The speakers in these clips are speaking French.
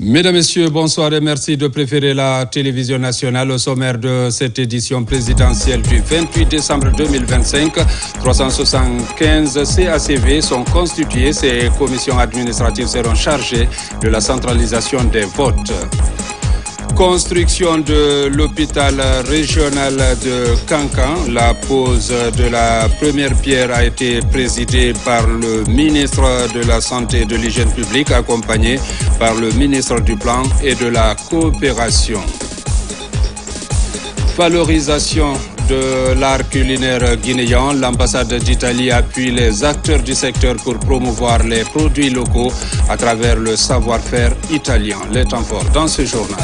Mesdames, Messieurs, bonsoir et merci de préférer la télévision nationale. Au sommaire de cette édition présidentielle du 28 décembre 2025, 375 CACV sont constitués. Ces commissions administratives seront chargées de la centralisation des votes. Construction de l'hôpital régional de Kankan. La pose de la première pierre a été présidée par le ministre de la Santé et de l'Hygiène publique, accompagné par le ministre du Plan et de la Coopération. Valorisation de l'art culinaire guinéen. L'ambassade d'Italie appuie les acteurs du secteur pour promouvoir les produits locaux à travers le savoir-faire italien. Les temps forts dans ce journal.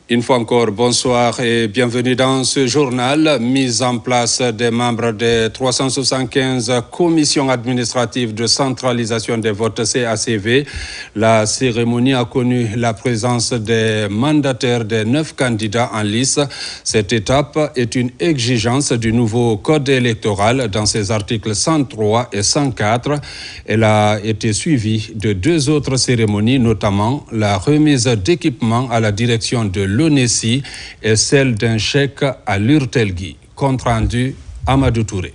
Une fois encore, bonsoir et bienvenue dans ce journal. Mise en place des membres des 375 commissions administratives de centralisation des votes CACV. La cérémonie a connu la présence des mandataires des 9 candidats en lice. Cette étape est une exigence du nouveau code électoral dans ses articles 103 et 104. Elle a été suivie de 2 autres cérémonies, notamment la remise d'équipements à la direction de l'ONESI et celle d'un chèque à l'Urtelgui. Compte rendu Amadou Touré.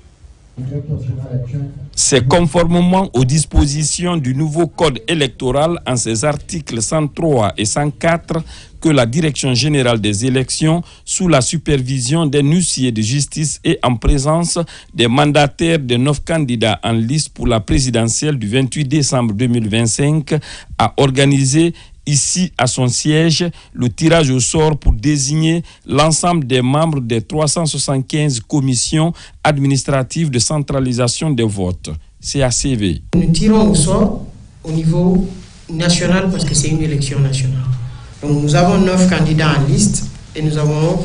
C'est conformément aux dispositions du nouveau code électoral en ses articles 103 et 104 que la Direction générale des élections, sous la supervision d'un huissier de justice et en présence des mandataires des 9 candidats en liste pour la présidentielle du 28 décembre 2025, a organisé ici à son siège le tirage au sort pour désigner l'ensemble des membres des 375 commissions administratives de centralisation des votes, CACV. Nous tirons au sort au niveau national parce que c'est une élection nationale. Donc nous avons 9 candidats en liste et nous avons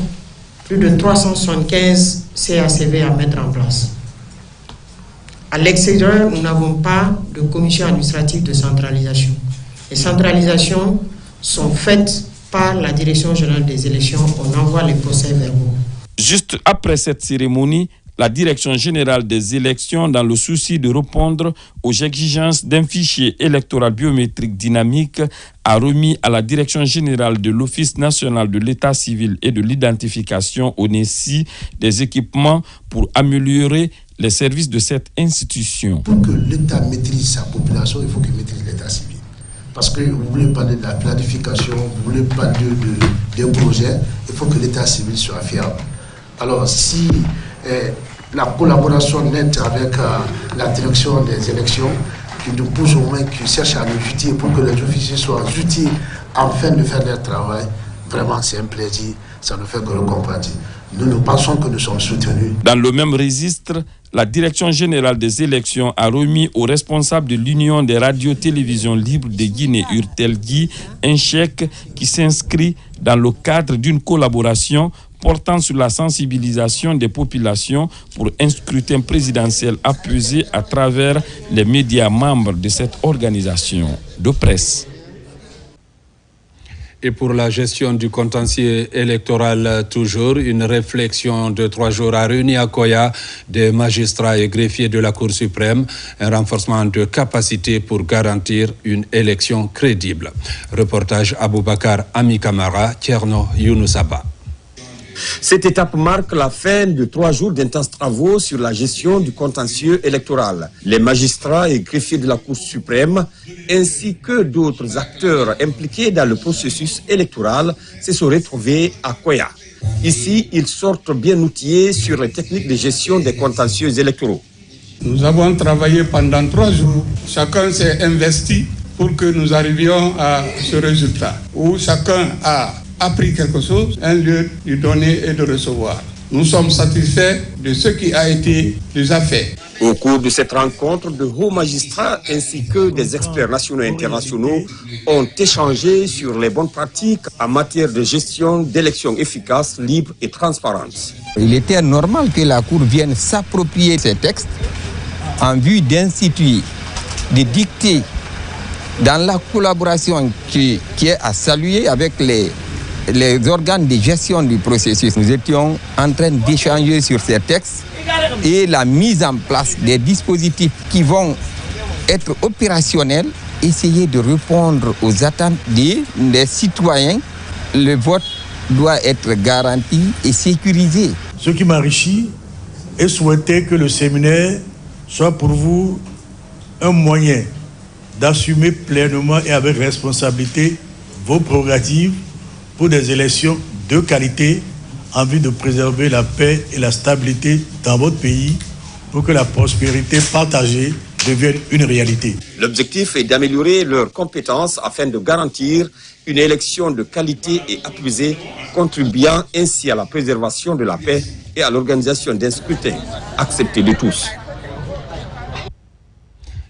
plus de 375 CACV à mettre en place. À l'extérieur, nous n'avons pas de commission administrative de centralisation. Les centralisations sont faites par la Direction générale des élections. On envoie les procès-verbaux. Juste après cette cérémonie, la Direction générale des élections, dans le souci de répondre aux exigences d'un fichier électoral biométrique dynamique, a remis à la Direction générale de l'Office national de l'état civil et de l'identification, ONESI, des équipements pour améliorer les services de cette institution. Pour que l'État maîtrise sa population, il faut qu'il maîtrise l'état civil. Parce que vous voulez parler de la planification, vous voulez parler d'un projet, il faut que l'état civil soit fiable. Alors si la collaboration nette avec la direction des élections, qui nous pousse au moins, qui cherche à nous outiller pour que les officiers soient outillés afin de faire leur travail, vraiment c'est un plaisir, ça nous fait que le compatir. Nous pensons que nous sommes soutenus. Dans le même registre, la Direction générale des élections a remis aux responsables de l'Union des radios-télévisions libres de Guinée, Urtelgui, un chèque qui s'inscrit dans le cadre d'une collaboration portant sur la sensibilisation des populations pour un scrutin présidentiel apaisé à travers les médias membres de cette organisation de presse. Et pour la gestion du contentieux électoral, toujours, une réflexion de 3 jours a réuni à Koya des magistrats et greffiers de la Cour suprême, un renforcement de capacité pour garantir une élection crédible. Reportage Aboubakar Ami Kamara, Tierno Younoussaba. Cette étape marque la fin de 3 jours d'intenses travaux sur la gestion du contentieux électoral. Les magistrats et greffiers de la Cour suprême, ainsi que d'autres acteurs impliqués dans le processus électoral, se sont retrouvés à Koya. Ici, ils sortent bien outillés sur les techniques de gestion des contentieux électoraux. Nous avons travaillé pendant 3 jours. Chacun s'est investi pour que nous arrivions à ce résultat, où chacun a appris quelque chose, un lieu de donner et de recevoir. Nous sommes satisfaits de ce qui a été déjà fait. Au cours de cette rencontre, de hauts magistrats ainsi que des experts nationaux et internationaux ont échangé sur les bonnes pratiques en matière de gestion d'élections efficaces, libres et transparentes. Il était normal que la Cour vienne s'approprier ces textes en vue d'instituer, de dicter dans la collaboration qui est à saluer avec les organes de gestion du processus. Nous étions en train d'échanger sur ces textes et la mise en place des dispositifs qui vont être opérationnels essayer de répondre aux attentes des citoyens. Le vote doit être garanti et sécurisé. Ce qui m'enrichit est souhaiter que le séminaire soit pour vous un moyen d'assumer pleinement et avec responsabilité vos prérogatives pour des élections de qualité en vue de préserver la paix et la stabilité dans votre pays pour que la prospérité partagée devienne une réalité. L'objectif est d'améliorer leurs compétences afin de garantir une élection de qualité et apaisée, contribuant ainsi à la préservation de la paix et à l'organisation d'un scrutin accepté de tous.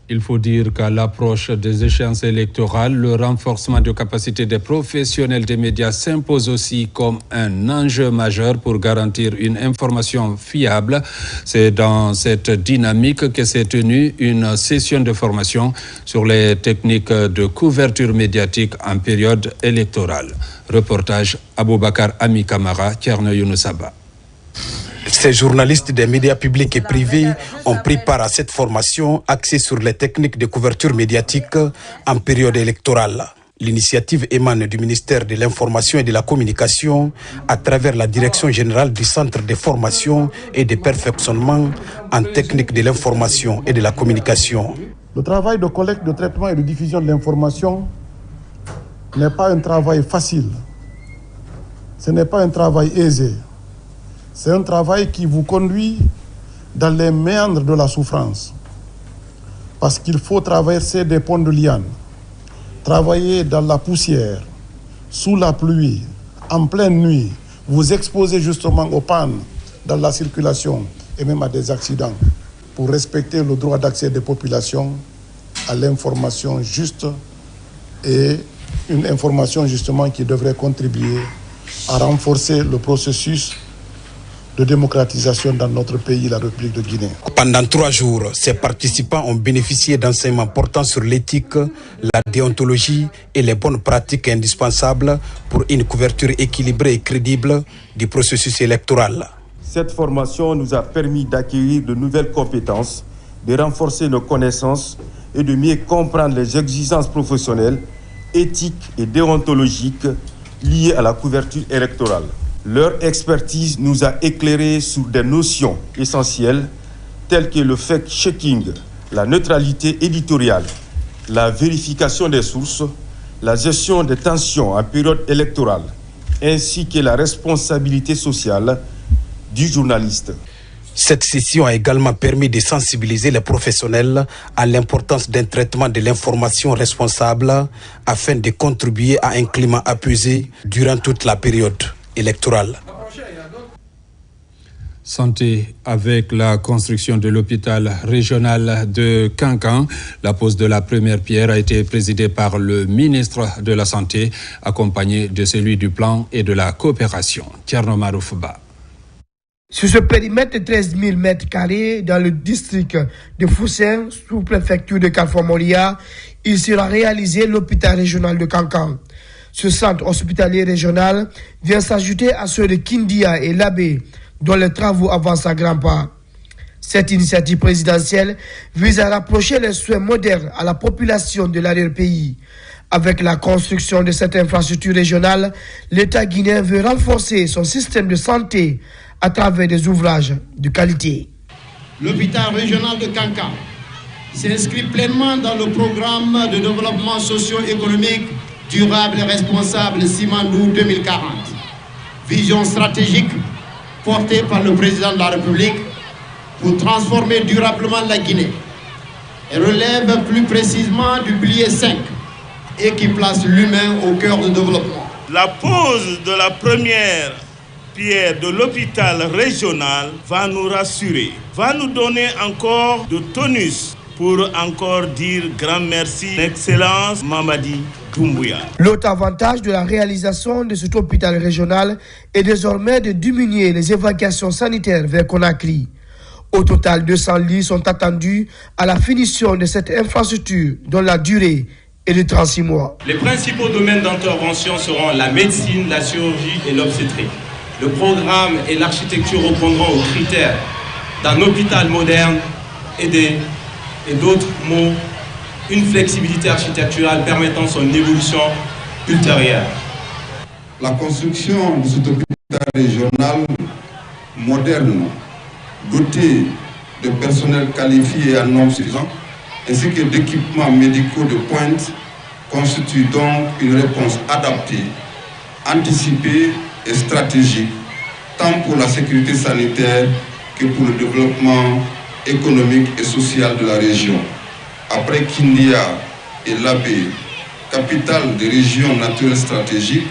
Il faut dire qu'à l'approche des échéances électorales, le renforcement de capacités des professionnels des médias s'impose aussi comme un enjeu majeur pour garantir une information fiable. C'est dans cette dynamique que s'est tenue une session de formation sur les techniques de couverture médiatique en période électorale. Reportage Aboubakar Ami Kamara, Thierno Younoussaba. Ces journalistes des médias publics et privés ont pris part à cette formation axée sur les techniques de couverture médiatique en période électorale. L'initiative émane du ministère de l'Information et de la Communication à travers la Direction générale du Centre de formation et de perfectionnement en technique de l'information et de la communication. Le travail de collecte, de traitement et de diffusion de l'information n'est pas un travail facile. Ce n'est pas un travail aisé. C'est un travail qui vous conduit dans les méandres de la souffrance. Parce qu'il faut traverser des ponts de lianes, travailler dans la poussière, sous la pluie, en pleine nuit, vous exposer justement aux pannes dans la circulation et même à des accidents pour respecter le droit d'accès des populations à l'information juste et une information justement qui devrait contribuer à renforcer le processus de démocratisation dans notre pays, la République de Guinée. Pendant 3 jours, ces participants ont bénéficié d'enseignements portant sur l'éthique, la déontologie et les bonnes pratiques indispensables pour une couverture équilibrée et crédible du processus électoral. Cette formation nous a permis d'acquérir de nouvelles compétences, de renforcer nos connaissances et de mieux comprendre les exigences professionnelles, éthiques et déontologiques liées à la couverture électorale. Leur expertise nous a éclairés sur des notions essentielles telles que le fact-checking, la neutralité éditoriale, la vérification des sources, la gestion des tensions en période électorale, ainsi que la responsabilité sociale du journaliste. Cette session a également permis de sensibiliser les professionnels à l'importance d'un traitement de l'information responsable afin de contribuer à un climat apaisé durant toute la période électorale. Santé avec la construction de l'hôpital régional de Kankan. La pose de la première pierre a été présidée par le ministre de la Santé, accompagné de celui du plan et de la coopération. Thierno Maroufba. Sur ce périmètre de 13 000 m² dans le district de Foussem, sous-préfecture de Kalfomoria, il sera réalisé l'hôpital régional de Kankan. Ce centre hospitalier régional vient s'ajouter à ceux de Kindia et Labé, dont les travaux avancent à grands pas. Cette initiative présidentielle vise à rapprocher les soins modernes à la population de l'arrière-pays. Avec la construction de cette infrastructure régionale, l'État guinéen veut renforcer son système de santé à travers des ouvrages de qualité. L'hôpital régional de Kankan s'inscrit pleinement dans le programme de développement socio-économique durable et responsable Simandou 2040. Vision stratégique portée par le président de la République pour transformer durablement la Guinée. Elle relève plus précisément du pilier 5 et qui place l'humain au cœur du développement. La pose de la première pierre de l'hôpital régional va nous rassurer, va nous donner encore de tonus pour encore dire grand merci, Excellence Mamadi Doumbouya. L'autre avantage de la réalisation de cet hôpital régional est désormais de diminuer les évacuations sanitaires vers Conakry. Au total, 200 lits sont attendus à la finition de cette infrastructure dont la durée est de 36 mois. Les principaux domaines d'intervention seront la médecine, la chirurgie et l'obstétrique. Le programme et l'architecture répondront aux critères d'un hôpital moderne et d'autres mots une flexibilité architecturale permettant son évolution ultérieure. La construction de cet hôpital régional moderne, doté de personnel qualifié et en nombre suffisant, ainsi que d'équipements médicaux de pointe, constitue donc une réponse adaptée, anticipée et stratégique, tant pour la sécurité sanitaire que pour le développement économique et social de la région. Après Kindia et Labé, capitale des régions naturelles stratégiques,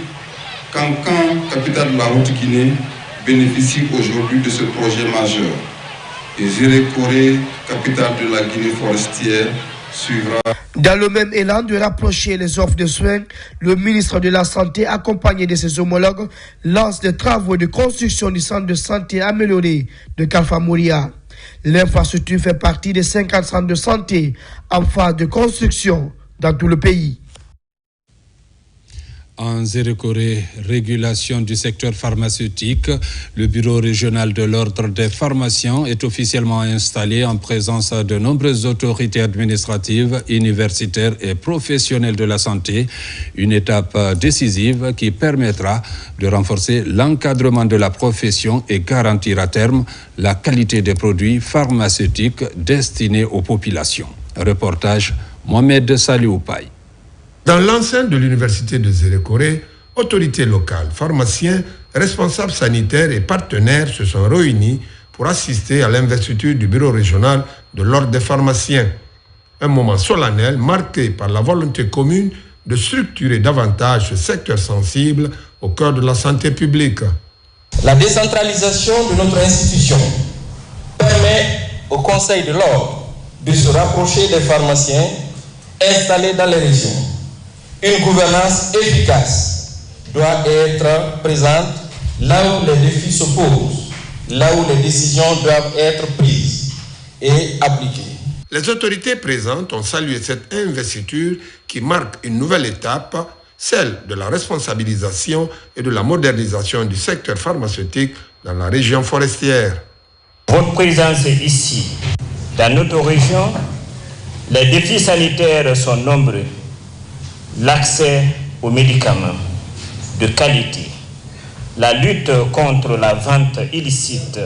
Kankan, capitale de la Haute-Guinée, bénéficie aujourd'hui de ce projet majeur. Et Zérékoré, capitale de la Guinée forestière, suivra. Dans le même élan de rapprocher les offres de soins, le ministre de la Santé, accompagné de ses homologues, lance des travaux de construction du centre de santé amélioré de Kalfa Moria. L'infrastructure fait partie des 50 centres de santé en phase de construction dans tout le pays. En Zérékoré, régulation du secteur pharmaceutique, le bureau régional de l'ordre des pharmaciens est officiellement installé en présence de nombreuses autorités administratives, universitaires et professionnelles de la santé. Une étape décisive qui permettra de renforcer l'encadrement de la profession et garantir à terme la qualité des produits pharmaceutiques destinés aux populations. Reportage Mohamed Salioupaï. Dans l'enceinte de l'université de Zérékoré, autorités locales, pharmaciens, responsables sanitaires et partenaires se sont réunis pour assister à l'investiture du bureau régional de l'ordre des pharmaciens. Un moment solennel marqué par la volonté commune de structurer davantage ce secteur sensible au cœur de la santé publique. La décentralisation de notre institution permet au Conseil de l'ordre de se rapprocher des pharmaciens installés dans les régions. Une gouvernance efficace doit être présente là où les défis se posent, là où les décisions doivent être prises et appliquées. Les autorités présentes ont salué cette investiture qui marque une nouvelle étape, celle de la responsabilisation et de la modernisation du secteur pharmaceutique dans la région forestière. Votre présence ici, dans notre région, les défis sanitaires sont nombreux. L'accès aux médicaments de qualité, la lutte contre la vente illicite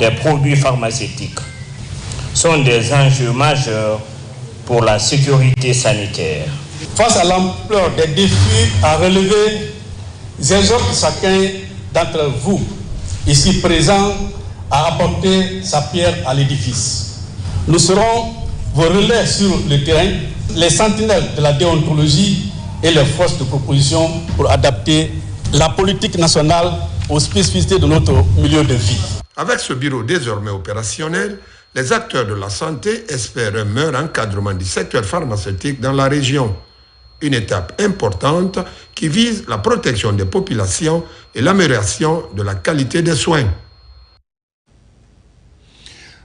des produits pharmaceutiques sont des enjeux majeurs pour la sécurité sanitaire. Face à l'ampleur des défis à relever, j'exhorte chacun d'entre vous, ici présents, à apporter sa pierre à l'édifice. Nous serons vos relais sur le terrain, les sentinelles de la déontologie et les forces de proposition pour adapter la politique nationale aux spécificités de notre milieu de vie. Avec ce bureau désormais opérationnel, les acteurs de la santé espèrent un meilleur encadrement du secteur pharmaceutique dans la région. Une étape importante qui vise la protection des populations et l'amélioration de la qualité des soins.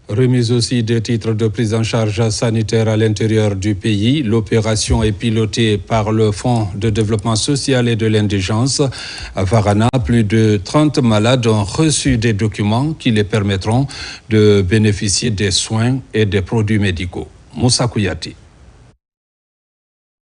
Remise aussi des titres de prise en charge sanitaire à l'intérieur du pays. L'opération est pilotée par le Fonds de développement social et de l'indigence. À Varana, plus de 30 malades ont reçu des documents qui les permettront de bénéficier des soins et des produits médicaux. Moussa Kouyati.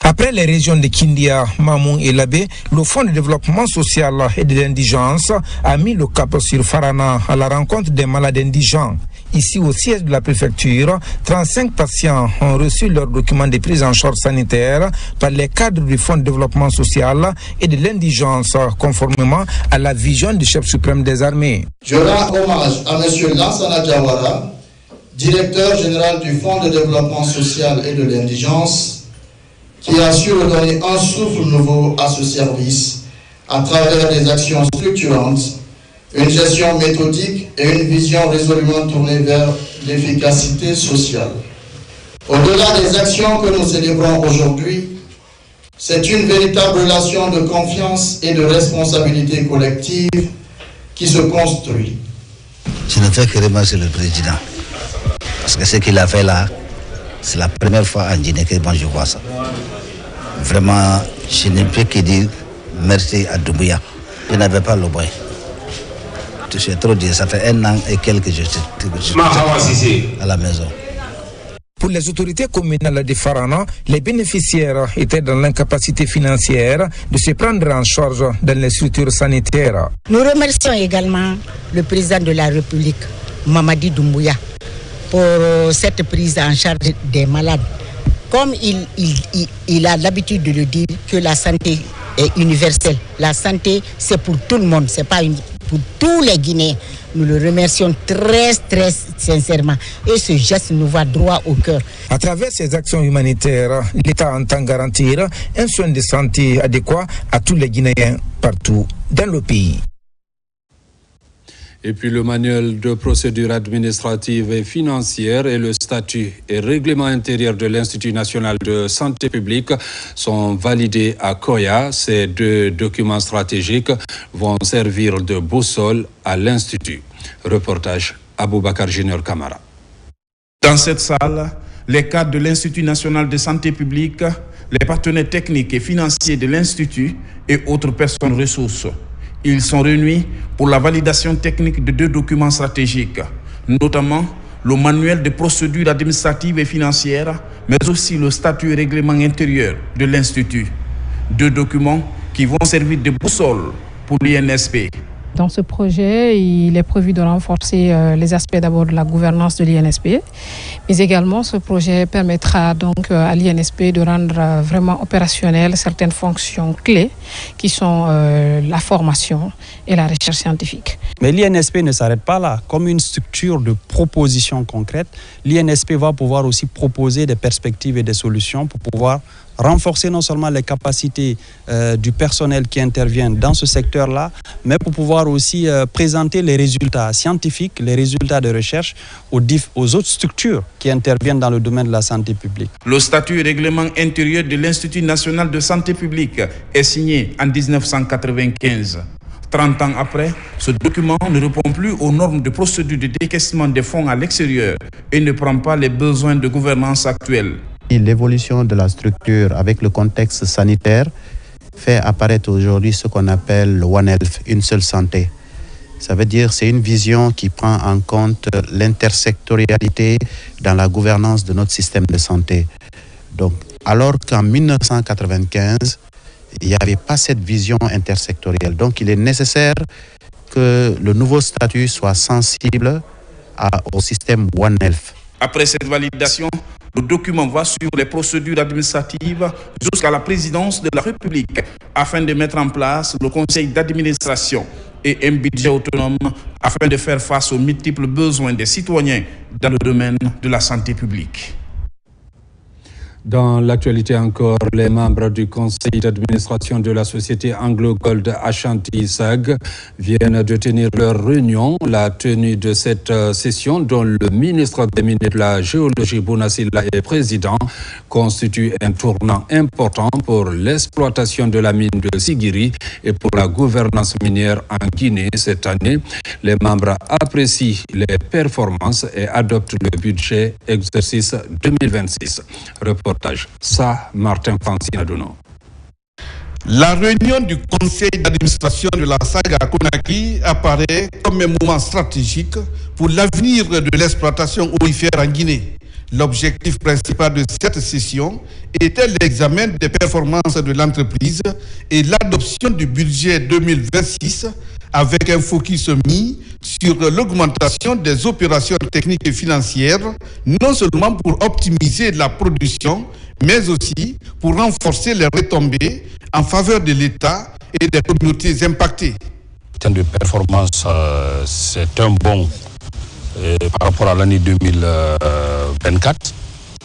Après les régions de Kindia, Mamou et Labé, le Fonds de développement social et de l'indigence a mis le cap sur Farana à la rencontre des malades indigents. Ici, au siège de la préfecture, 35 patients ont reçu leurs documents de prise en charge sanitaire par les cadres du Fonds de développement social et de l'indigence, conformément à la vision du chef suprême des armées. Je rends hommage à M. Lansana Diawara, directeur général du Fonds de développement social et de l'indigence, qui a su redonner un souffle nouveau à ce service à travers des actions structurantes, une gestion méthodique et une vision résolument tournée vers l'efficacité sociale. Au-delà des actions que nous célébrons aujourd'hui, c'est une véritable relation de confiance et de responsabilité collective qui se construit. Je ne fais que remercier le président, parce que ce qu'il a fait là, c'est la première fois en Guinée que moi je vois ça. Vraiment, je ne peux que dire merci à Doumbouya. Je n'avais pas le boy. Je suis trop dit, ça fait 1 an et quelques que je suis à la maison. Pour les autorités communales de Farana, les bénéficiaires étaient dans l'incapacité financière de se prendre en charge dans les structures sanitaires. Nous remercions également le président de la République, Mamadi Doumbouya, pour cette prise en charge des malades. Comme il a l'habitude de le dire, que la santé est universelle. La santé, c'est pour tout le monde, c'est pas pour tous les Guinéens. Nous le remercions très, très sincèrement. Et ce geste nous va droit au cœur. À travers ces actions humanitaires, l'État entend garantir un soin de santé adéquat à tous les Guinéens partout dans le pays. Et puis le manuel de procédure administrative et financière et le statut et règlement intérieur de l'Institut national de santé publique sont validés à Koya. Ces deux documents stratégiques vont servir de boussole à l'Institut. Reportage Aboubakar Junior Kamara. Dans cette salle, les cadres de l'Institut national de santé publique, les partenaires techniques et financiers de l'Institut et autres personnes ressources. Ils sont réunis pour la validation technique de deux documents stratégiques, notamment le manuel de procédure administrative et financière, mais aussi le statut et règlement intérieur de l'Institut. Deux documents qui vont servir de boussole pour l'INSP. Dans ce projet, il est prévu de renforcer les aspects d'abord de la gouvernance de l'INSP, mais également ce projet permettra donc à l'INSP de rendre vraiment opérationnelles certaines fonctions clés qui sont la formation et la recherche scientifique. Mais l'INSP ne s'arrête pas là. Comme une structure de proposition concrète, l'INSP va pouvoir aussi proposer des perspectives et des solutions pour pouvoir renforcer non seulement les capacités du personnel qui intervient dans ce secteur-là, mais pour pouvoir aussi présenter les résultats scientifiques, les résultats de recherche aux autres structures qui interviennent dans le domaine de la santé publique. Le statut et règlement intérieur de l'Institut national de santé publique est signé en 1995. 30 ans après, ce document ne répond plus aux normes de procédure de décaissement des fonds à l'extérieur et ne prend pas les besoins de gouvernance actuels. L'évolution de la structure avec le contexte sanitaire fait apparaître aujourd'hui ce qu'on appelle le One Health, une seule santé. Ça veut dire que c'est une vision qui prend en compte l'intersectorialité dans la gouvernance de notre système de santé. Donc, alors qu'en 1995, il n'y avait pas cette vision intersectorielle. Donc, il est nécessaire que le nouveau statut soit sensible au système One Health. Après cette validation, le document va suivre les procédures administratives jusqu'à la présidence de la République afin de mettre en place le conseil d'administration et un budget autonome afin de faire face aux multiples besoins des citoyens dans le domaine de la santé publique. Dans l'actualité encore, les membres du conseil d'administration de la société Anglo Gold Ashanti SAG viennent de tenir leur réunion. La tenue de cette session, dont le ministre des Mines et de la Géologie, Bouna Sylla, est président, constitue un tournant important pour l'exploitation de la mine de Sigiri et pour la gouvernance minière en Guinée cette année. Les membres apprécient les performances et adoptent le budget exercice 2026. Reportage Martin Francine-Adono. La réunion du conseil d'administration de la SAG à Conakry apparaît comme un moment stratégique pour l'avenir de l'exploitation aurifère en Guinée. L'objectif principal de cette session était l'examen des performances de l'entreprise et l'adoption du budget 2026 avec un focus mis sur l'augmentation des opérations techniques et financières, non seulement pour optimiser la production, mais aussi pour renforcer les retombées en faveur de l'État et des communautés impactées. En termes de performance, c'est un bond par rapport à l'année 2024,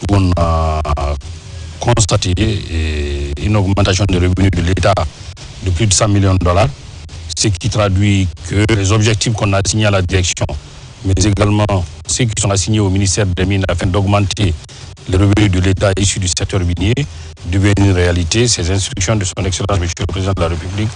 où on a constaté une augmentation des revenus de l'État de plus de 100 millions de dollars, ce qui traduit que les objectifs qu'on a assignés à la direction, mais également ceux qui sont assignés au ministère des Mines afin d'augmenter les revenus de l'État issus du secteur minier, deviennent une réalité. Ces instructions de son Excellence, Monsieur le Président de la République,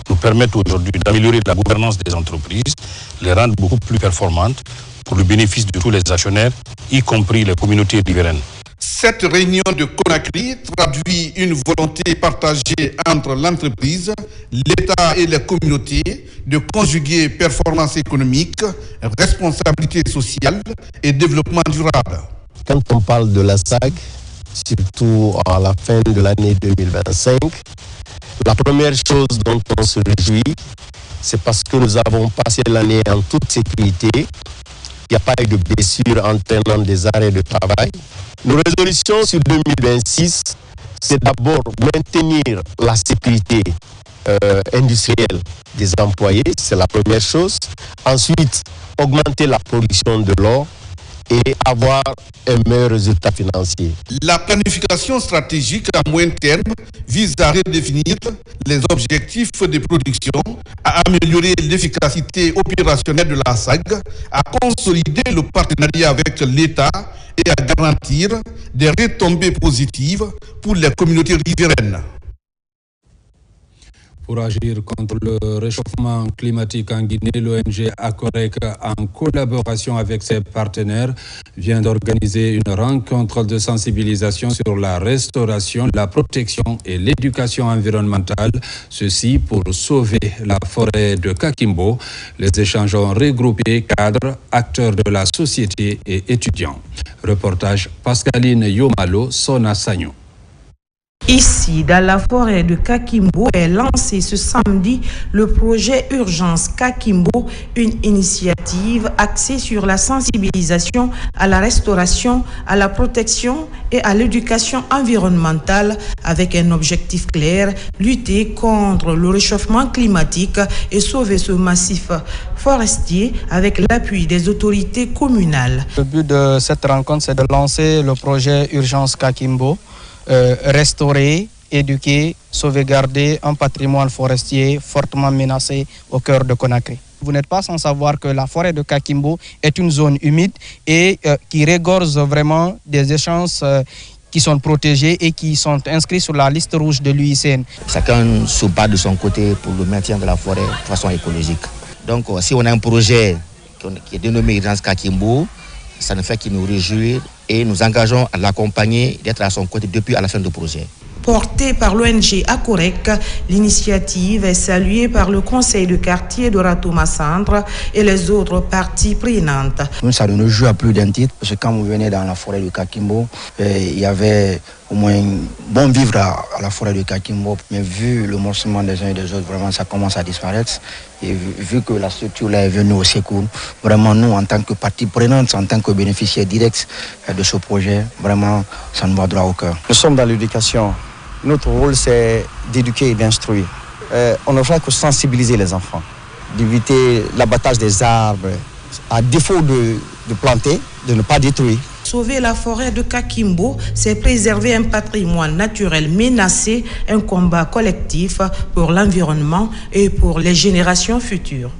nous permettent aujourd'hui d'améliorer la gouvernance des entreprises, les rendre beaucoup plus performantes pour le bénéfice de tous les actionnaires, y compris les communautés riveraines. Cette réunion de Conakry traduit une volonté partagée entre l'entreprise, l'État et les communautés de conjuguer performance économique, responsabilité sociale et développement durable. quand on parle de la SAG, surtout à la fin de l'année 2025, la première chose dont on se réjouit, c'est parce que nous avons passé l'année en toute sécurité. Il n'y a pas eu de blessures entraînant des arrêts de travail. Nos résolutions sur 2026, c'est d'abord maintenir la sécurité industrielle des employés, c'est la première chose. Ensuite, augmenter la production de l'or et avoir un meilleur résultat financier. La planification stratégique à moyen terme vise à redéfinir les objectifs de production, à améliorer l'efficacité opérationnelle de la SAG, à consolider le partenariat avec l'État et à garantir des retombées positives pour les communautés riveraines. Pour agir contre le réchauffement climatique en Guinée, l'ONG ACOREC, en collaboration avec ses partenaires, vient d'organiser une rencontre de sensibilisation sur la restauration, la protection et l'éducation environnementale. Ceci pour sauver la forêt de Kakimbo. Les échanges ont regroupé cadres, acteurs de la société et étudiants. Reportage Pascaline Yomalo, Sona Sagno. Ici, dans la forêt de Kakimbo, est lancé ce samedi le projet Urgence Kakimbo, une initiative axée sur la sensibilisation à la restauration, à la protection et à l'éducation environnementale avec un objectif clair, lutter contre le réchauffement climatique et sauver ce massif forestier avec l'appui des autorités communales. Le but de cette rencontre, c'est de lancer le projet Urgence Kakimbo, restaurer, éduquer, sauvegarder un patrimoine forestier fortement menacé au cœur de Conakry. Vous n'êtes pas sans savoir que la forêt de Kakimbo est une zone humide et qui regorge vraiment des échanges qui sont protégés et qui sont inscrits sur la liste rouge de l'UICN. Chacun se bat de son côté pour le maintien de la forêt de façon écologique. Donc si on a un projet qui est dénommé Urgence Kakimbo, ça ne fait que nous réjouir et nous engageons à l'accompagner, d'être à son côté depuis à la fin du projet. Portée par l'ONG ACOREC, l'initiative est saluée par le conseil de quartier de Ratouma Centre et les autres parties prenantes. Ça ne nous joue à plus d'un titre, parce que quand vous venez dans la forêt de Kakimbo, il y avait au moins bon vivre à la forêt de Kakimbo, mais vu le morcellement des uns et des autres, vraiment ça commence à disparaître. Et vu que la structure là est venue au secours, vraiment nous en tant que partie prenante, en tant que bénéficiaires directs de ce projet, vraiment ça nous va droit au cœur. Nous sommes dans l'éducation. Notre rôle, c'est d'éduquer et d'instruire. On ne fait que sensibiliser les enfants, d'éviter l'abattage des arbres, à défaut de planter, de ne pas détruire. Sauver la forêt de Kakimbo, c'est préserver un patrimoine naturel menacé, un combat collectif pour l'environnement et pour les générations futures.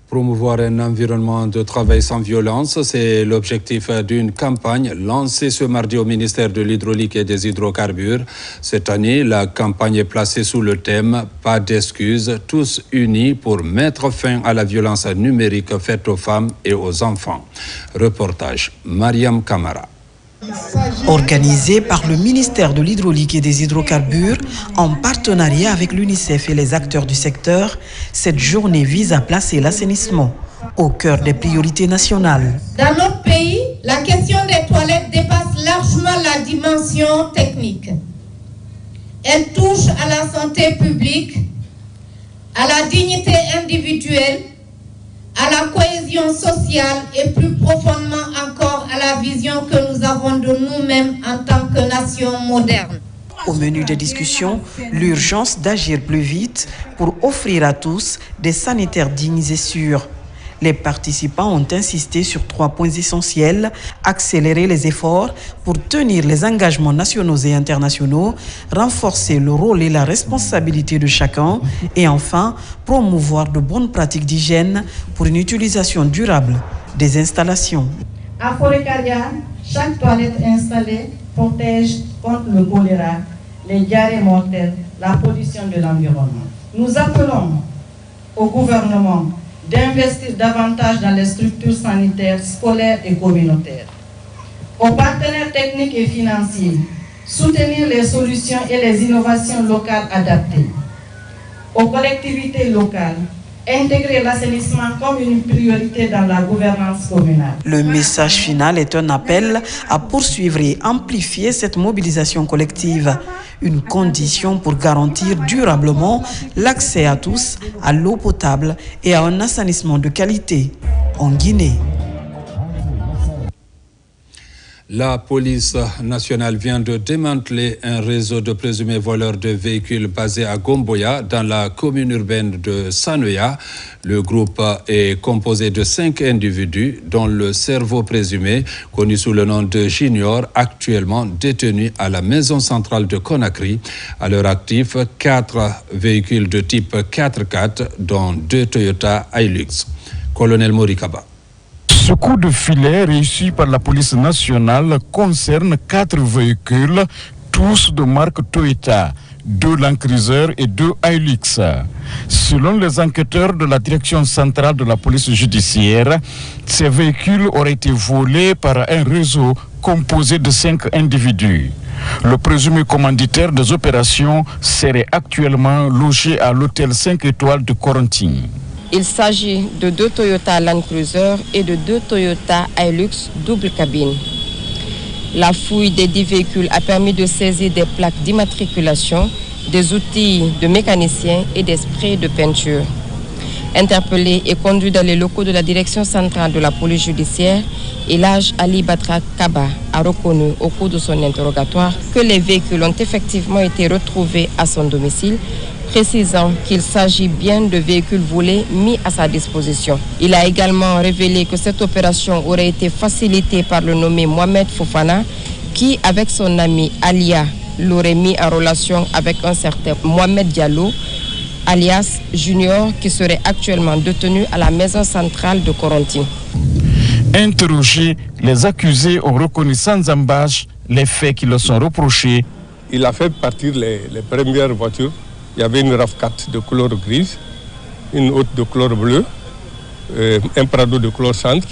Promouvoir un environnement de travail sans violence, c'est l'objectif d'une campagne lancée ce mardi au ministère de l'Hydraulique et des Hydrocarbures. Cette année, la campagne est placée sous le thème « Pas d'excuses, tous unis pour mettre fin à la violence numérique faite aux femmes et aux enfants ». Reportage Mariam Kamara. Organisée par le ministère de l'Hydraulique et des Hydrocarbures, en partenariat avec l'UNICEF et les acteurs du secteur, cette journée vise à placer l'assainissement au cœur des priorités nationales. Dans notre pays, la question des toilettes dépasse largement la dimension technique. Elle touche à la santé publique, à la dignité individuelle, à la cohésion sociale et plus profondément encore à la vision que nous avons de nous-mêmes en tant que nation moderne. Au menu des discussions, l'urgence d'agir plus vite pour offrir à tous des sanitaires dignes et sûrs. Les participants ont insisté sur 3 points essentiels: accélérer les efforts pour tenir les engagements nationaux et internationaux, renforcer le rôle et la responsabilité de chacun et enfin promouvoir de bonnes pratiques d'hygiène pour une utilisation durable des installations. À Forécaria, chaque toilette installée protège contre le choléra, les diarrhées mortelles, la pollution de l'environnement. Nous appelons au gouvernement d'investir davantage dans les structures sanitaires, scolaires et communautaires. Aux partenaires techniques et financiers, soutenir les solutions et les innovations locales adaptées. Aux collectivités locales, intégrer l'assainissement comme une priorité dans la gouvernance communale. Le message final est un appel à poursuivre et amplifier cette mobilisation collective, une condition pour garantir durablement l'accès à tous à l'eau potable et à un assainissement de qualité en Guinée. La police nationale vient de démanteler un réseau de présumés voleurs de véhicules basé à Gomboya, dans la commune urbaine de Sanoya. Le groupe est composé de 5 individus, dont le cerveau présumé, connu sous le nom de Junior, actuellement détenu à la maison centrale de Conakry. À leur actif, 4 véhicules de type 4x4, dont 2 Toyota Hilux. Colonel Morikaba. Ce coup de filet réussi par la police nationale concerne 4 véhicules, tous de marque Toyota, 2 Land Cruiser et 2 Hilux. Selon les enquêteurs de la direction centrale de la police judiciaire, ces véhicules auraient été volés par un réseau composé de 5 individus. Le présumé commanditaire des opérations serait actuellement logé à l'hôtel 5 étoiles de Corentin. Il s'agit de 2 Toyota Land Cruiser et de 2 Toyota Hilux double cabine. La fouille des 10 véhicules a permis de saisir des plaques d'immatriculation, des outils de mécaniciens et des sprays de peinture. Interpellé et conduit dans les locaux de la direction centrale de la police judiciaire, Elhadj Ali Batra Kaba a reconnu au cours de son interrogatoire que les véhicules ont effectivement été retrouvés à son domicile, précisant qu'il s'agit bien de véhicules volés mis à sa disposition. Il a également révélé que cette opération aurait été facilitée par le nommé Mohamed Fofana, qui, avec son ami Alia, l'aurait mis en relation avec un certain Mohamed Diallo, alias Junior, qui serait actuellement détenu à la maison centrale de Corentin. Interrogés, les accusés ont reconnu sans embâche les faits qui leur sont reprochés. Il a fait partir les premières voitures. Il y avait une RAV4 de couleur grise, une autre de couleur bleue, un Prado de couleur centre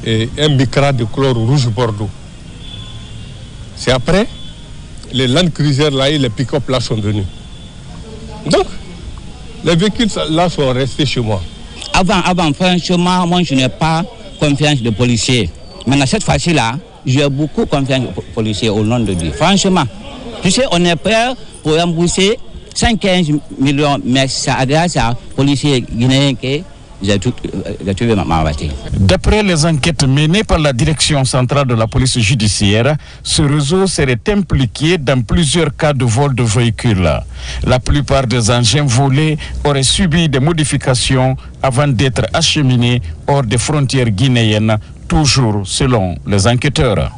et un Micra de couleur rouge bordeaux. C'est après, les Land Cruiser là et les pick-up là sont venus. Donc, les véhicules là sont restés chez moi. Avant, franchement, moi je n'ai pas confiance de policiers. Maintenant, cette fois-ci là, j'ai beaucoup confiance aux policiers au nom de Dieu. Franchement, tu sais, on est prêt pour rembourser 115 millions, mais c'est grâce à policiers guinéens que j'ai trouvé ma voiture. D'après les enquêtes menées par la direction centrale de la police judiciaire, ce réseau serait impliqué dans plusieurs cas de vol de véhicules. La plupart des engins volés auraient subi des modifications avant d'être acheminés hors des frontières guinéennes, toujours selon les enquêteurs.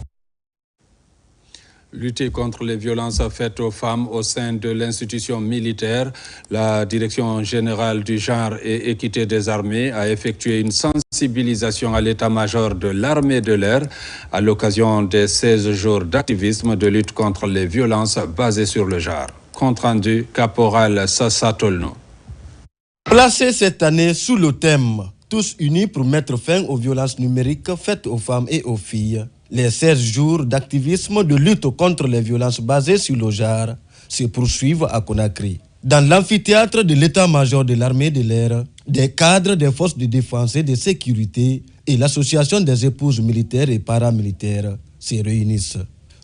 Lutter contre les violences faites aux femmes au sein de l'institution militaire, la Direction générale du genre et équité des armées a effectué une sensibilisation à l'état-major de l'armée de l'air à l'occasion des 16 jours d'activisme de lutte contre les violences basées sur le genre. Compte rendu, Caporal Sassa Tolno. Placé cette année sous le thème « Tous unis pour mettre fin aux violences numériques faites aux femmes et aux filles », les 16 jours d'activisme de lutte contre les violences basées sur le genre se poursuivent à Conakry. Dans l'amphithéâtre de l'état-major de l'armée de l'air, des cadres des forces de défense et de sécurité et l'association des épouses militaires et paramilitaires se réunissent.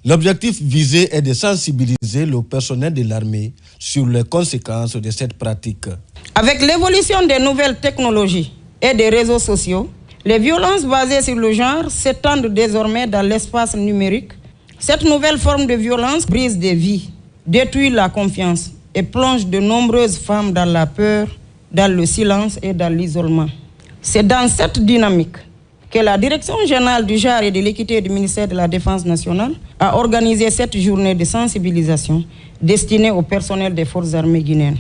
L'objectif visé est de sensibiliser le personnel de l'armée sur les conséquences de cette pratique. Avec l'évolution des nouvelles technologies et des réseaux sociaux, les violences basées sur le genre s'étendent désormais dans l'espace numérique. Cette nouvelle forme de violence brise des vies, détruit la confiance et plonge de nombreuses femmes dans la peur, dans le silence et dans l'isolement. C'est dans cette dynamique que la Direction générale du genre et de l'équité du ministère de la Défense nationale a organisé cette journée de sensibilisation destinée au personnel des forces armées guinéennes.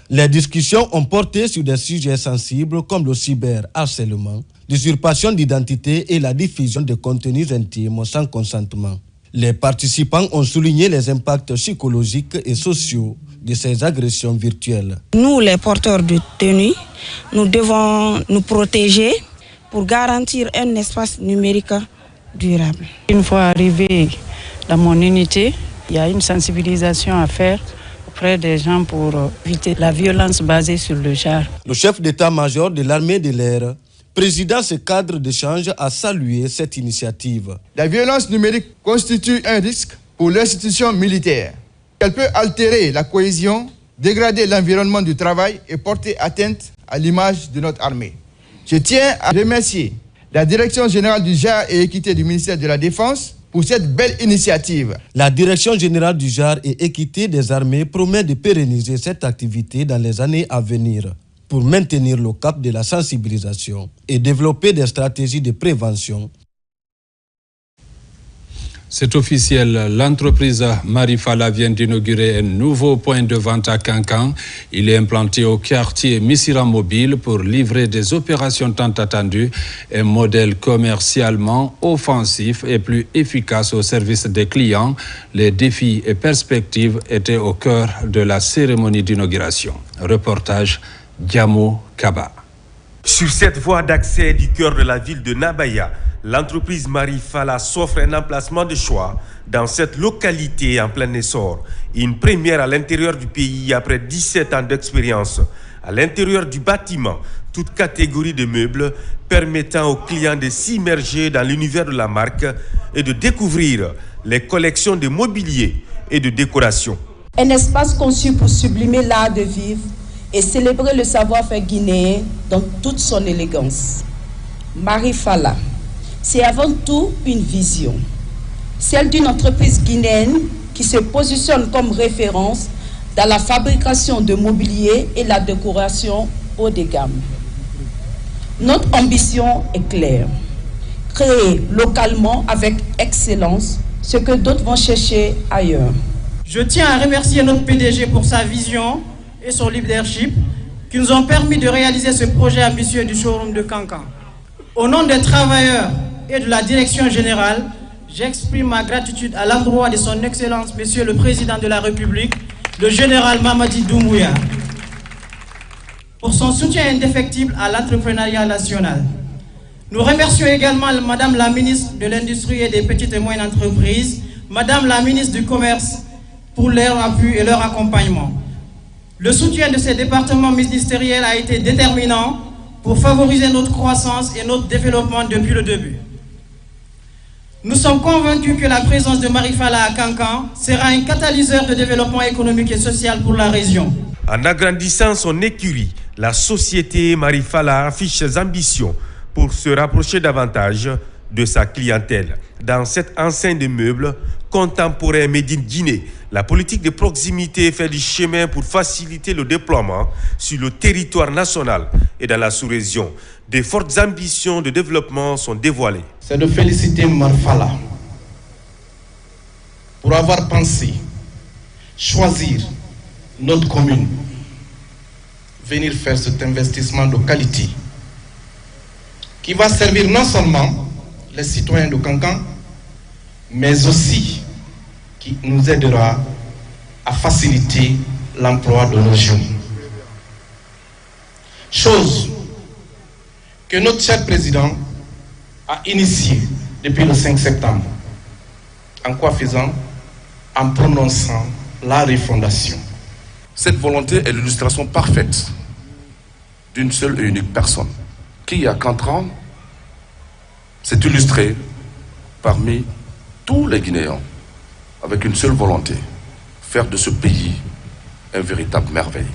Les discussions ont porté sur des sujets sensibles comme le cyberharcèlement, l'usurpation d'identité et la diffusion de contenus intimes sans consentement. Les participants ont souligné les impacts psychologiques et sociaux de ces agressions virtuelles. Nous, les porteurs de tenue, nous devons nous protéger pour garantir un espace numérique durable. Une fois arrivé dans mon unité, il y a une sensibilisation à faire auprès des gens pour éviter la violence basée sur le genre. Le chef d'état-major de l'armée de l'air, président ce cadre d'échange, a salué cette initiative. La violence numérique constitue un risque pour l'institution militaire. Elle peut altérer la cohésion, dégrader l'environnement du travail et porter atteinte à l'image de notre armée. Je tiens à remercier la Direction générale du genre et équité du ministère de la Défense pour cette belle initiative. La Direction générale du genre et équité des armées promet de pérenniser cette activité dans les années à venir pour maintenir le cap de la sensibilisation et développer des stratégies de prévention. C'est officiel, l'entreprise Marifala vient d'inaugurer un nouveau point de vente à Kankan. Il est implanté au quartier Missira Mobile pour livrer des opérations tant attendues. Un modèle commercialement offensif et plus efficace au service des clients. Les défis et perspectives étaient au cœur de la cérémonie d'inauguration. Reportage Diamo Kaba. Sur cette voie d'accès du cœur de la ville de Nabaya, l'entreprise Marifala s'offre un emplacement de choix dans cette localité en plein essor. Une première à l'intérieur du pays après 17 ans d'expérience. À l'intérieur du bâtiment, toute catégorie de meubles permettant aux clients de s'immerger dans l'univers de la marque et de découvrir les collections de mobilier et de décoration. Un espace conçu pour sublimer l'art de vivre et célébrer le savoir-faire guinéen dans toute son élégance. Marifala, c'est avant tout une vision, celle d'une entreprise guinéenne qui se positionne comme référence dans la fabrication de mobilier et la décoration haut de gamme. Notre ambition est claire, créer localement avec excellence ce que d'autres vont chercher ailleurs. Je tiens à remercier notre PDG pour sa vision et son leadership qui nous ont permis de réaliser ce projet ambitieux du showroom de Kankan. Au nom des travailleurs et de la direction générale, j'exprime ma gratitude à l'endroit de son Excellence, Monsieur le Président de la République, le général Mamadi Doumbouya, pour son soutien indéfectible à l'entrepreneuriat national. Nous remercions également Madame la ministre de l'Industrie et des Petites et Moyennes Entreprises, Madame la ministre du Commerce, pour leur appui et leur accompagnement. Le soutien de ces départements ministériels a été déterminant pour favoriser notre croissance et notre développement depuis le début. Nous sommes convaincus que la présence de Marifala à Kankan sera un catalyseur de développement économique et social pour la région. En agrandissant son écurie, la société Marifala affiche ses ambitions pour se rapprocher davantage de sa clientèle. Dans cette enseigne de meubles contemporains made in Guinée, la politique de proximité fait du chemin pour faciliter le déploiement sur le territoire national et dans la sous-région. De fortes ambitions de développement sont dévoilées. C'est de féliciter Marifala pour avoir pensé choisir notre commune, venir faire cet investissement de qualité qui va servir non seulement les citoyens de Kankan, mais aussi qui nous aidera à faciliter l'emploi de nos jeunes. Chose que notre cher président a initiée depuis le 5 septembre. En quoi faisant? En prononçant la refondation. Cette volonté est l'illustration parfaite d'une seule et unique personne qui, il y a 4 ans, s'est illustrée parmi tous les Guinéens avec une seule volonté, faire de ce pays un véritable merveille.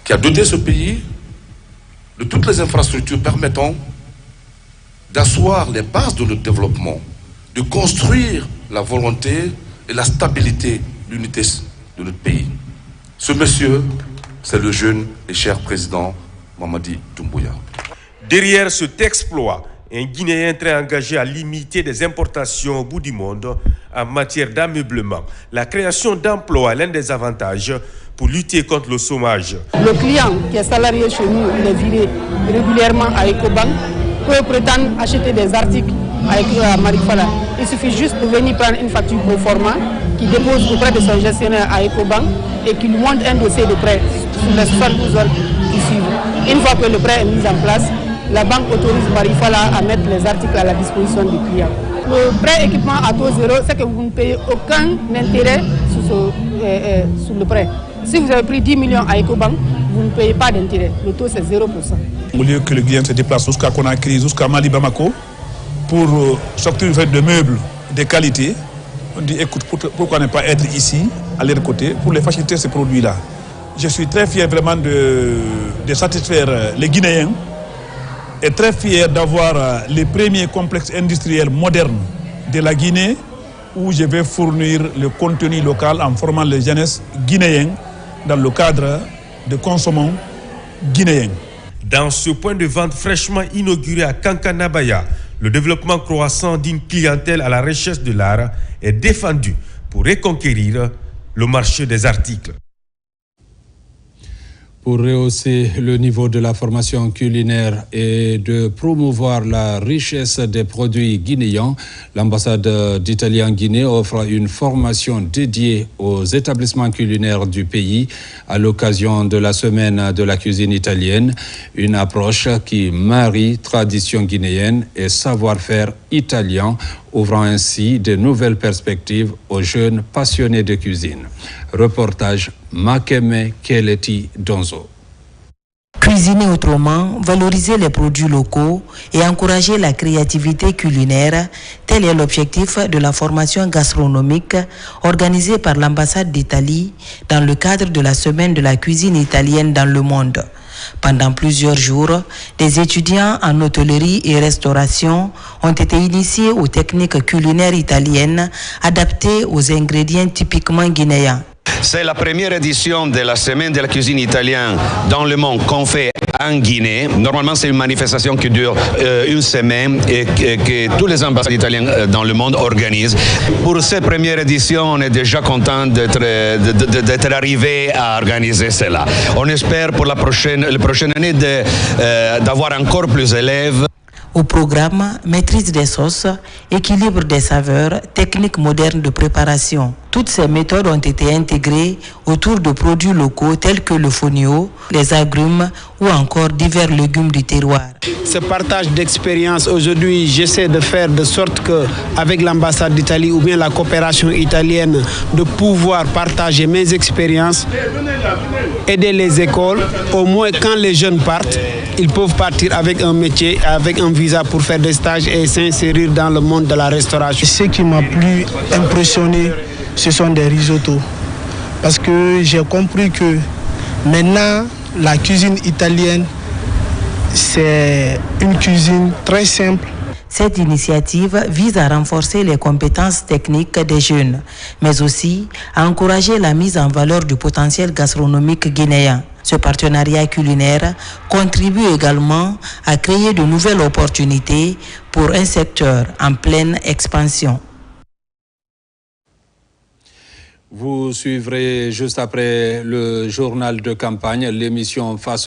Qui a doté ce pays de toutes les infrastructures permettant d'asseoir les bases de notre développement, de construire la volonté et la stabilité, l'unité de notre pays. Ce monsieur, c'est le jeune et cher président Mamadi Doumbouya. Derrière cet exploit, un Guinéen très engagé à limiter des importations au bout du monde en matière d'ameublement. La création d'emplois est l'un des avantages pour lutter contre le chômage. Le client qui est salarié chez nous, il est viré régulièrement à Ecobank, peut prétendre acheter des articles à Marifala. Il suffit juste de venir prendre une facture pro forma qui dépose auprès de son gestionnaire à Ecobank et qui lui montre un dossier de prêt sur les 72 heures qui suivent. Une fois que le prêt est mis en place, la banque autorise Marifala à mettre les articles à la disposition du client. Le prêt équipement à taux zéro, c'est que vous ne payez aucun intérêt sur sur le prêt. Si vous avez pris 10 millions à Ecobank, vous ne payez pas d'intérêt. Le taux, c'est 0%. Au lieu que le client se déplace jusqu'à Conakry, jusqu'à Mali Bamako, pour sortir de meubles de qualité, on dit écoute, pourquoi ne pas être ici, à leur côté, pour les faciliter ces produits-là. Je suis très fier vraiment de satisfaire les Guinéens et très fier d'avoir les premiers complexes industriels modernes de la Guinée où je vais fournir le contenu local en formant les jeunesses guinéens dans le cadre de consommation guinéen. Dans ce point de vente fraîchement inauguré à Kankanabaya, le développement croissant d'une clientèle à la recherche de l'art est défendu pour reconquérir le marché des articles. Pour rehausser le niveau de la formation culinaire et de promouvoir la richesse des produits guinéens, l'ambassade d'Italie en Guinée offre une formation dédiée aux établissements culinaires du pays à l'occasion de la semaine de la cuisine italienne, une approche qui marie tradition guinéenne et savoir-faire italien, ouvrant ainsi de nouvelles perspectives aux jeunes passionnés de cuisine. Reportage Makeme Keleti Donzo. Cuisiner autrement, valoriser les produits locaux et encourager la créativité culinaire, tel est l'objectif de la formation gastronomique organisée par l'ambassade d'Italie dans le cadre de la semaine de la cuisine italienne dans le monde. Pendant plusieurs jours, des étudiants en hôtellerie et restauration ont été initiés aux techniques culinaires italiennes adaptées aux ingrédients typiquement guinéens. C'est la première édition de la semaine de la cuisine italienne dans le monde qu'on fait en Guinée. Normalement, c'est une manifestation qui dure une semaine et que tous les ambassades italiennes dans le monde organisent. Pour cette première édition, on est déjà content d'être arrivé à organiser cela. On espère pour la prochaine année d'avoir encore plus d'élèves. Au programme, maîtrise des sauces, équilibre des saveurs, techniques modernes de préparation. Toutes ces méthodes ont été intégrées autour de produits locaux tels que le fonio, les agrumes ou encore divers légumes du terroir. Ce partage d'expérience, aujourd'hui, j'essaie de faire de sorte que, avec l'ambassade d'Italie ou bien la coopération italienne, de pouvoir partager mes expériences, aider les écoles. Au moins, quand les jeunes partent, ils peuvent partir avec un métier, avec un visa pour faire des stages et s'insérer dans le monde de la restauration. Ce qui m'a plus impressionné, ce sont des risottos. Parce que j'ai compris que maintenant, la cuisine italienne, c'est une cuisine très simple. Cette initiative vise à renforcer les compétences techniques des jeunes, mais aussi à encourager la mise en valeur du potentiel gastronomique guinéen. Ce partenariat culinaire contribue également à créer de nouvelles opportunités pour un secteur en pleine expansion. Vous suivrez juste après le journal de campagne l'émission Face